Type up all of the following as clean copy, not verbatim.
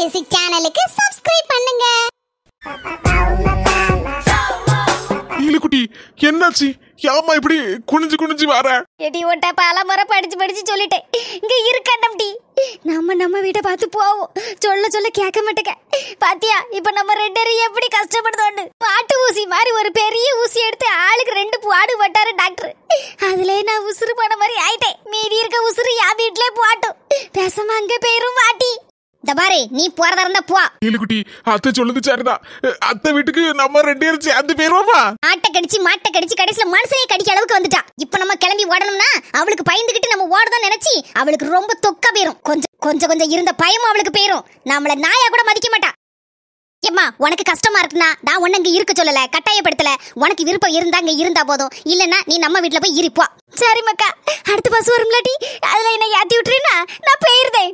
Music சேனலுக்கு subscribe பண்ணுங்க. இலுக்குட்டி என்னாச்சு? யாமா இப்படி குனிஞ்சு குனிஞ்சு வர? எடி ஓட்ட பலமுறை படிச்சு சொல்லிட்டேன். இங்க இருக்கண்டம்டி. நம்ம வீட்டை பார்த்து போவோம். சொல்ல கேட்க மாட்டேங்க. பாத்தியா இப்ப நம்ம ரெண்டரை எப்படி கஷ்டப்படுதோன்னு. பாட்டு ஊசி மாதிரி ஒரு பெரிய ஊசி எடுத்து ஆளுக்கு 2 பாடு பட்டாரு டாக்டர். அதுல நான் உசுறு போன மாதிரி ஆயிட்டேன். மீதி இருக்க உசுறு யா வீட்லயே போட்டும். பேசாம அங்க போயிரும் பாட்டி. இந்த பாரு நீ போறதா இருந்தா போ. இலுக்குட்டி அத்தை சொல்லுது சரிதான். அத்தை வீட்டுக்கு நம்ம 2 பேரும் சேர்ந்து போயிருவோமா? மாட்டை கடிச்சு கடைசியில மனுஷனையே கடிக்க அளவுக்கு வந்துட்டா. இப்ப நம்ம கிளம்பி ஓடணும்னா அவளுக்கு பயந்துகிட்டு நம்ம ஓடதான் நினைச்சு அவளுக்கு ரொம்ப தொக்க போயிரும். கொஞ்சம் இருந்த பயமும் அவளுக்கு போயிரும். நம்மள நாயா கூட மதிக்க மாட்டா. ஏம்மா உனக்கு கஷ்டமா இருக்குன்னா நான் உன்ன இங்க இருக்க சொல்லல, கட்டாயப்படுத்தல. உனக்கு விருப்பம் இருந்தா இங்க இருந்தா போதும், இல்லன்னா நீ நம்ம வீட்டுல போய் இருப்பா. சரி மக்கா, அடுத்த பஸ் வரும்லாட்டி அதுல என்ன ஏத்தி விட்டுறீனா நான் போயிருந்தேன்.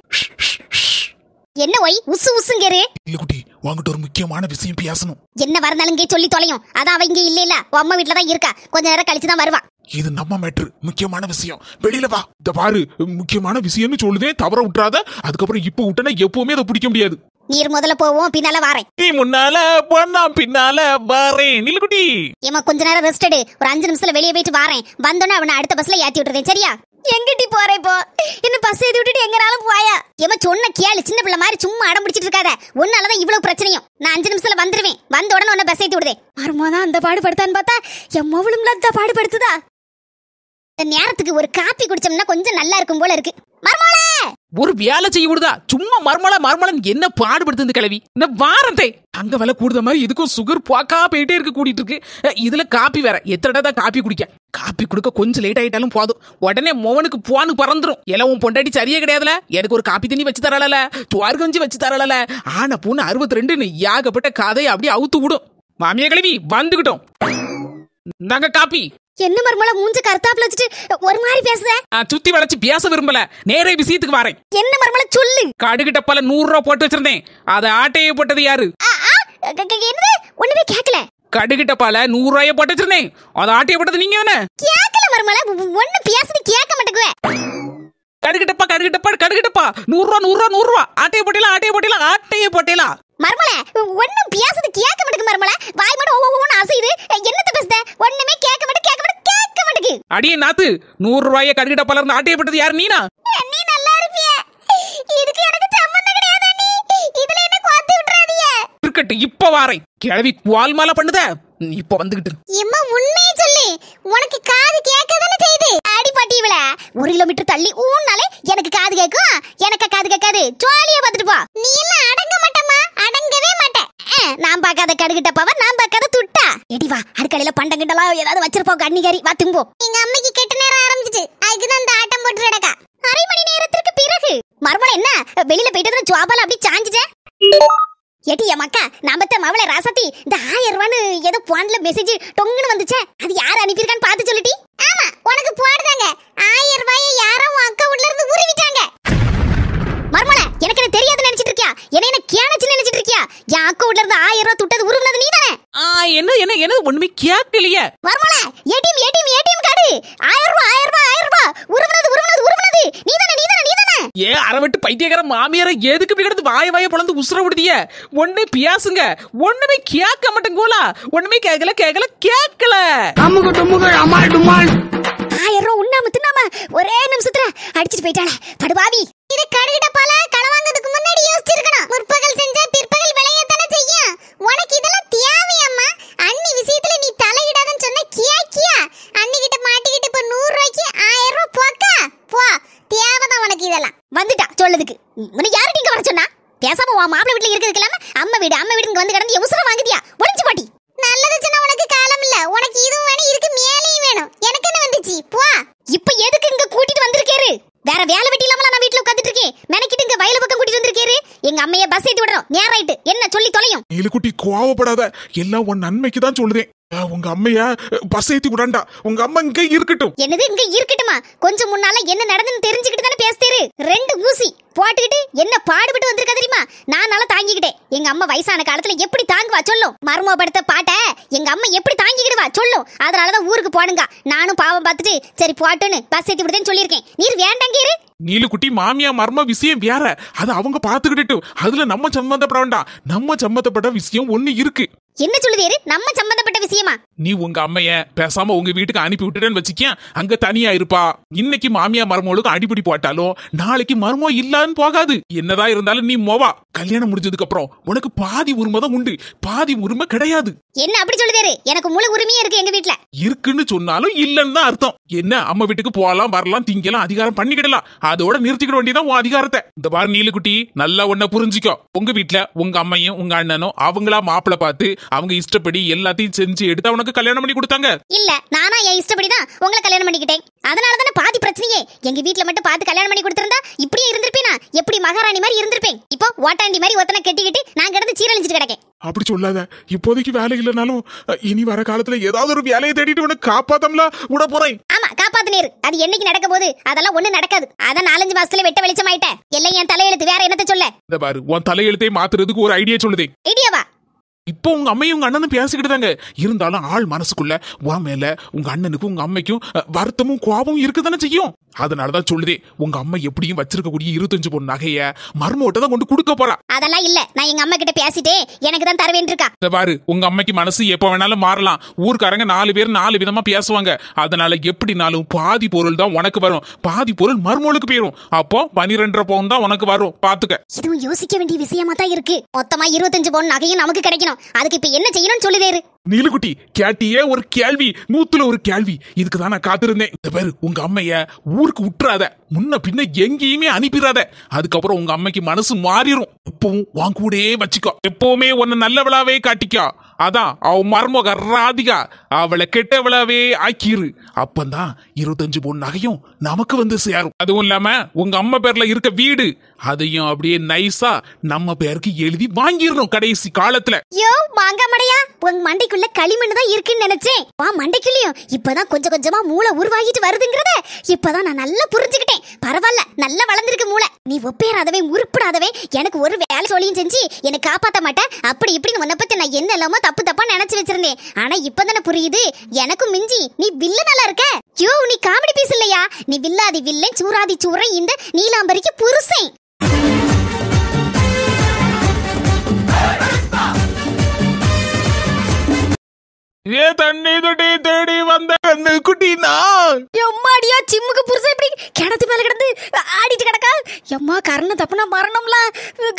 என்ன ஒய் உசு உசுங்கேரு? இலுக்குட்டி உன்கிட்ட ஒரு முக்கியமான விஷயம் பேசணும். என்ன வரனாலும் இங்கே சொல்லி தொலையும். அதான் அவ இங்க இல்ல, அம்மா வீட்டுல தான் இருக்கா. கொஞ்ச நேரம் கழிச்சு தான் வருவா. இது நம்ம மேட்ரு, முக்கியமான விஷயம். வெளியில வா. இந்த பாரு முக்கியமான விஷயம்னு சொல்லுதே, தவற விட்டுறாத. அதுக்கப்புறம் இப்ப விட்டனா எப்பவுமே அதை பிடிக்க முடியாது. நீர் முதல்ல போவோம், பின்னால வாரேன். நீ முன்னால போனா பின்னால வாரேன். நிலுக்குட்டி ஏமா கொஞ்ச நேரம் ரெஸ்ட் எடு. ஒரு 5 நிமிஷத்துல வெளியே போயிட்டு வாரேன். வந்தோன்னே அவனை அடுத்த பஸ்ல ஏத்தி விட்டுறேன். சரியா? எங்கிட்டி போற இப்போ? என்ன பஸ் ஏத்தி விட்டுட்டு எங்கனாலும் போயா? ஏமா சொன்ன கேளு. சின்ன பிள்ளை மாதிரி சும்மா அடம் பிடிச்சிட்டு இருக்காத. உன்னாலதான் இவ்வளவு பிரச்சனையும். நான் 5 நிமிஷத்துல வந்துருவேன். வந்த உடனே உன்னை பஸ் ஏத்தி விடுதேன். மருமோதான் அந்த பாடுபடுத்தான்னு பார்த்தா என் மவளும் அந்த பாடுபடுத்துதா. இந்த நேரத்துக்கு ஒரு காப்பி குடிச்சோம்னா கொஞ்சம் நல்லா இருக்கும் போல இருக்கு. மருமோளே ஒரு வேலை செய்ய விடுதா? சும்மா மர்மலன் என்ன பாடுபடுத்து கிளவி. இந்த வாரத்தை அங்க விலை கூடுத மாதிரி இதுக்கும் சுகர் போக்கா போயிட்டே இருக்கு, கூட்டிட்டு இருக்கு. இதுல காப்பி வேற. எத்தனை தான் காப்பி குடிக்க? காப்பி குடுக்க கொஞ்சம் லேட் ஆயிட்டாலும் போதும், உடனே மோவனுக்கு போன்னு பறந்துரும். எல்லாம் உன் பொண்டாட்டி சரியே கிடையாதுல. எனக்கு ஒரு காப்பி தண்ணி வச்சு தரல, துவார் கஞ்சி வச்சு தரல. ஆனா பூன்னு 62 ஏகப்பட்ட கதையை அப்படியே அவுத்து விடும். மாமியா கிளவி வந்துகிட்டோம். நாங்க காப்பி. என்ன மருமல மூஞ்ச கருத்தாப்புல வச்சுட்டு ஒரு மாதிரி பேசுத? சுத்தி வளைச்சு பேச விரும்பல, நேரே விஷயத்துக்கு வரேன். என்ன மருமல சொல்லு. கடுகு டப்பால 100 ரூபா போட்டு வச்சிருந்தேன். அதை ஆட்டையை போட்டது யாரு? என்ன ஒண்ணுமே கேட்கல. கடுகு டப்பால 100 ரூபாய போட்டு வச்சிருந்தேன். அதை ஆட்டையை போட்டது நீங்க தானே? கேட்கல மருமல, ஒண்ணு பேசுறது கேட்க மாட்டேங்குவே. கடுகு டப்பா 100 ரூபா ஆட்டையை போட்டீங்களா? மருமல ஒண்ணு பேசுறது கேட்க மாட்டேங்குது. மருமல வாய் மட்டும் ஒவ்வொன்னு அசையுது. என்னத்த பேசுத? ஒண்ணுமே கேட்க மாட்டேங்குது. அடியே நாத்து, 100 ரூபாய கடுகு டப்பால இருந்து ஆட்டையை போட்டது யாரு? நீனா? நீ நல்லா இருப்பிய. இதுக்கு எனக்கு சம்பந்தம் கிடையாது. நீ இதுல என்ன கோத்தி விட்டுறாதீங்க. இருக்கட்டும், இப்ப வாரேன். கிழவி குவால் மாலை பண்ணுத. இப்ப வந்துகிட்டு எம்மா உண்மையை சொல்லு. உனக்கு காது கேட்கதானே செய்யுது? அடி பாட்டி இவள 1 கிலோமீட்டர் தள்ளி ஊன்னாலே எனக்கு காது கேட்கும். எனக்கு காது கேட்காது. ஜாலியா பாத்துட்டு போ. நீ எல்லாம் அடங்க மாட்டமா? அடங்கவே மாட்டேன். நான் பார்க்காத கடுகிட்டப்பாவ, நான் பார்க்காத துட்டா. எடி வா, அடுக்கலையில பண்டங்கிட்டலாம் ஏதாவது வச்சிருப்போம். கண்ணிகாரி வா தும்போ. எங்க அம்மைக்கு கெட்ட நேரம் ஆரம்பிச்சிட்டு அதுக்குதான் அந்த ஆட்டம் போட்டு கிடக்கா. 1/2 மணி நேரத்திற்கு பிறகு மறுபடியும் என்ன வெளியில போயிட்டு ஜாபால அப்படி சாஞ்சிட்டேன். ஏட்டி மக்கா, நாமத்த மவளை ராசத்தி இந்த 1000 ரூபான்னு ஏதோ போன்ல மெசேஜ் டொங்குன்னு வந்துச்சே, அது யார் அனுப்பியிருக்கான்னு பார்த்து சொல்லிட்டி. ஆமா உனக்கு போடுதாங்க. 1000 ரூபாயை யாரோ உன் அக்கா வீட்ல இருந்து உருவிட்டாங்க. மர்மல எனக்கு என்ன தெரியாது நினைச்சிட்டு இருக்கியா? என்ன கேனச்சு நினைச்சிட்டு இருக்கியா? என் அக்கா வீட்ல இருந்து 1000 ரூபாய் துட்டது உருவினது நீதானே? என்ன ஒண்ணுமே கேட்கலையே. மர்மல ஏடிஎம் கார்டு 1000 ரூபாய் உருவினது நீதானே? ஏ அரவட்டு பைத்தியக்கார மாமியார எதுக்கு இப்படி கிடந்து வாய பொளந்து உசுர விடுதிய? ஒண்ணு பேசுங்க, ஒண்ணுமே கேட்க மாட்டேங்கோலா. ஒண்ணுமே கேட்கல. அம்முக டும்முக அமால் டுமால். 1000 ரூபாய் உண்ணாம தின்னாம ஒரே நிமிஷத்துல அடிச்சிட்டு போயிட்டாளே படுபாவி. இது கடுகிட்ட போல களவாங்கிறதுக்கு முன்னாடி யோசிச்சிருக்கணும். முற்பகல் செஞ்சா பிற்பகல் விளையத்தானே செய்யும். உனக்கு இதெல்லாம் தேவையாம்மா? அண்ணி விஷயத்துல நீ தலையிடாதன்னு சொன்ன கியா அண்ணி கிட்ட மாட்டிக்கிட்டு இப்ப 100 ரூபாய்க்கு 1000 ரூபாய் போக்கா போ. தேவைதான் உனக்கு இதெல்லாம். வந்துட்டா சொல்லுதுக்கு. உன்னை யாரு நீங்க வர சொன்னா? பேசாம உன் மாப்பிள்ளை வீட்டுல இருக்கிறதுக்கு இல்லாம அம்மா வீடு வந்து கிடந்து உசுர வாங்குதியா? ஒளிஞ்சு பாட்டி. நல்லது சொன்னா உனக்கு காலம் இல்ல. உனக்கு இதுவும் வேணும், இருக்கு மேலையும் வேணும். எனக்கு என்ன வந்துச்சு? போ. இப்ப எதுக்கு இங்க கூட்டிட்டு வந்திருக்கேரு? வேற வேலை வெட்டி இல்லாமல நான் வீட்டுல உட்கார்ந்துட்டு இருக்கேன். மெனக்கிட்டு இங்க வயல பக்கம் கூட்டிட்டு வந்திருக்கேரு. எங்க அம்மைய பஸ் ஏத்தி விடுறோம். நேராயிட்டு என்ன சொல்லி தொலையும். இலுக்குட்டி கோவப்படாத, எல்லாம் உன் நன்மைக்கு தான் சொல்லுதேன். உங்க அம்மைய பஸ் ஏத்தி விடாண்டா. உங்க அம்மா இங்க இருக்கட்டும். என்னது இங்க இருக்கட்டுமா? கொஞ்சம் முன்னால என்ன நடந்துன்னு தெரிஞ்சுக்கிட்டு தானே பேசுறீரு. 2 ஊசி போட்டுக்கிட்டு என்ன பாடுபட்டு வந்திருக்கா தெரியுமா? தெரியுமா? நான் நல்லா தாங்கிக்கிட்டேன். எங்க அம்மா வயசான காலத்துல எப்படி தாங்குவா சொல்லும். மர்ம படுத்த பாட்ட எங்க அம்மா எப்படி தாங்கிக்கிடுவா சொல்லும். அதனாலதான் ஊருக்கு போனுங்க. நானும் பாவம் பார்த்துட்டு சரி போட்டுன்னு பஸ் ஏத்தி விடுதேன்னு சொல்லியிருக்கேன். நீர் வேண்டாங்க இரு. நீலுக்குட்டி மாமியா மர்ம விஷயம் வேற, அது அவங்க பாத்துக்கிட்டு அதுல நம்ம சம்பந்தப்பட வேண்டாம். நம்ம சம்பந்தப்பட்ட விஷயம் ஒண்ணு இருக்கு. என்ன சொல்லுதேரு? நம்ம சம்பந்தப்பட்ட விஷயமா? நீ உங்க அம்மைய பேசாம உங்க வீட்டுக்கு அனுப்பி விட்டுட்டேன்னு வச்சுக்க, அங்க தனியா இருப்பா. இன்னைக்கு மாமியா மருமகளுக்கு அடிப்படி போட்டாலும் நாளைக்கு மருமோ இல்லான்னு போகாது. என்னதான் இருந்தாலும் நீ மோவா. கல்யாணம் முடிஞ்சதுக்கு அப்புறம் உனக்கு பாதி உரிமை தான் உண்டு, பாதி உரிமை கிடையாது. என்ன அப்படி சொல்லுதேரு? எனக்கு முழு உரிமையே இருக்கு எங்க வீட்ல. இருக்குன்னு சொன்னாலும் இல்லன்னு தான் அர்த்தம். என்ன அம்மா வீட்டுக்கு போகலாம் வரலாம் திங்கலாம் அதிகாரம் பண்ணிக்கிடலாம், அதோட நிறுத்திக்கிட வேண்டியதான் உன் அதிகாரத்தை. இந்த பாரு நீலுக்குட்டி, நல்லா ஒன்ன புரிஞ்சுக்கோ. உங்க வீட்டுல உங்க அம்மையும் உங்க அண்ணனும் அவங்களா மாப்பிளை பார்த்து அவங்க இஷ்டப்படி எல்லாத்தையும் செஞ்சு எடுத்து அவனுக்கு கல்யாணம் பண்ணி கொடுத்தாங்க. இல்ல, நானா என் இஷ்டப்படிதான் உங்களை கல்யாணம் பண்ணிக்கிட்டேன். அதனாலதானே பாதி பிரச்சனையே. எங்க வீட்ல மட்டும் பார்த்து கல்யாணம் பண்ணி கொடுத்திருந்தா இப்படியே இருந்திருப்பேனா? எப்படி மகாராணி மாதிரி இருந்திருப்பேன். இப்போ ஓட்டாண்டி மாதிரி ஒத்தனை கட்டிக்கிட்டு நான் கிடந்து சீரழிஞ்சிட்டு கிடக்கேன். அப்படி சொல்லாத. இப்போதைக்கு வேலை இல்லைனாலும் இனி வர காலத்துல ஏதாவது ஒரு வேலையை தேடிட்டு உனக்கு காப்பாத்தம்ல விட போறேன். ஆமா, காப்பாத்துனேரு. அது என்னைக்கு நடக்க போகுது? அதெல்லாம் ஒண்ணு நடக்காது. அதான் 4-5 மாசத்துல வெட்ட வெளிச்சமாயிட்டேன். எல்லாம் என் தலையெழுத்து. வேற என்னத்த சொல்ல? இந்த பாரு, உன் தலையெழுத்தை மாத்துறதுக்கு ஒரு ஐடியா சொல்லுதே. ஐடியாவா? இப்போ உங்க அம்மையும் உங்க அண்ணனும் பேசிக்கிட்டு தாங்க இருந்தாலும் ஆள் மனசுக்குள்ள உன் மேல உங்க அண்ணனுக்கும் உங்க அம்மைக்கும் வருத்தமும் கோபமும் இருக்குதானே செய்யும். அதனாலதான் சொல்லுதே, உங்க அம்மா எப்படியும் வச்சிருக்கக்கூடிய 25 பொண்ணு நகைய மர்மோட்ட தான் கொண்டு கொடுக்க போறா. அதெல்லாம் இல்ல, நான் எங்க அம்மா கிட்ட பேசிட்டே எனக்கு தான் தரவேன் இருக்கா. இந்த பாரு, உங்க அம்மைக்கு மனசு எப்ப வேணாலும் மாறலாம். ஊர்க்காரங்க 4 பேர் 4 விதமா பேசுவாங்க. அதனால எப்படினாலும் பாதி பொருள் தான் உனக்கு வரும், பாதி பொருள் மர்மோளுக்கு போயிரும். அப்போ 12.5 பவுன் தான் உனக்கு வரும். பாத்துக்க. இதுவும் யோசிக்க வேண்டிய விஷயமா தான் இருக்கு. மொத்தமா 25 பவுன் நகையும் நமக்கு கிடைக்கணும். அதுக்கு இப்ப என்ன செய்யணும்னு சொல்லுதேரு. நீலுக்குட்டி, கேட்டியே ஒரு கேள்வி, 100ல ஒரு கேள்வி. இதுக்கு தான் நான் காத்திருந்தேன். இந்த பேரு, உங்க அம்மைய ஊருக்கு விட்டுறாத, முன்ன பின்ன எங்கேயுமே அனுப்பிடாத. அதுக்கப்புறம் உங்க அம்மைக்கு மனசு மாறிடும். எப்பவும் வாங்க கூடயே வச்சுக்கோ. எப்பவுமே உன்னை நல்லவளாவே காட்டிக்கோ. அதான் அவ மருமக ராதிகா, அவளை கெட்டவளாவே ஆக்கிரு. அப்பந்தான் 25 பொண்ணு நகையும் நமக்கு வந்து சேரும். அதுவும் இல்லாம உங்க அம்மா பேர்ல இருக்க வீடு அதையும் அப்படியே நைஸா நம்ம பேருக்கு எழுதி வாங்கிடணும் கடைசி காலத்துல. யோ மாங்காமடையா, உங்க மண்டைக்குள்ள களிமண் தான் இருக்குன்னு நினைச்சேன். வா, மண்டைக்குள்ளயும் இப்பதான் கொஞ்சம் கொஞ்சமா மூளை உருவாகிட்டு வருதுங்கிறத இப்பதான் நான் நல்லா புரிஞ்சுக்கிட்டேன். பரவாயில்ல, நல்லா வளர்ந்துருக்கு மூளை. நீ ஒப்பேராதவே உருப்படாதவே எனக்கு ஒரு வேலை சொல்லியும் செஞ்சு என்னை காப்பாத்த மாட்டேன் அப்படி இப்படின்னு உன்னை பத்தி நான் என்ன இல்லாம தப்பா நினைச்சு வச்சிருந்தேன். ஆனா இப்பதானே புரியுது, எனக்கும் மிஞ்சி நீ வில்ல நல்லா இருக்க. யோ, நீ காமெடி பீஸ் இல்லையா? நீ வில்லாதி வில்லன், சூராதி சூரன், இந்த நீலாம்பரிக்கு புருஷன். ஏ தண்ணி தொட்டி தேடி வந்த கண்ணு குட்டினா, எம்மாடியா சிம்முக்கு புருஷன் இப்படி கிணத்து மேல கிடந்து ஆடிட்டு கிடக்கா. எம்மா, கரண தப்புனா மரணம்ல,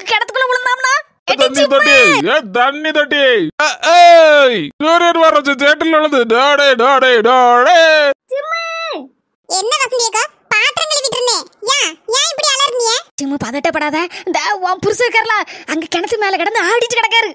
கிணத்துக்குள்ள விழுந்தாம்னா. தண்ணி தொட்டி, ஏ தண்ணி தொட்டி, சூரியன் வர சேட்டில் உள்ளது. டாடே டாடே டாடே. என்ன வசந்தியக்கா பாத்திரம் கழுவிட்டு இருந்தேன். ஏன் இப்படி அலர்னியே? சிம்மு பதட்டப்படாத. இந்த உன் புருஷன் இருக்கார்ல, அங்க கிணத்து மேல கிடந்து ஆடிட்டு கிடக்காரு.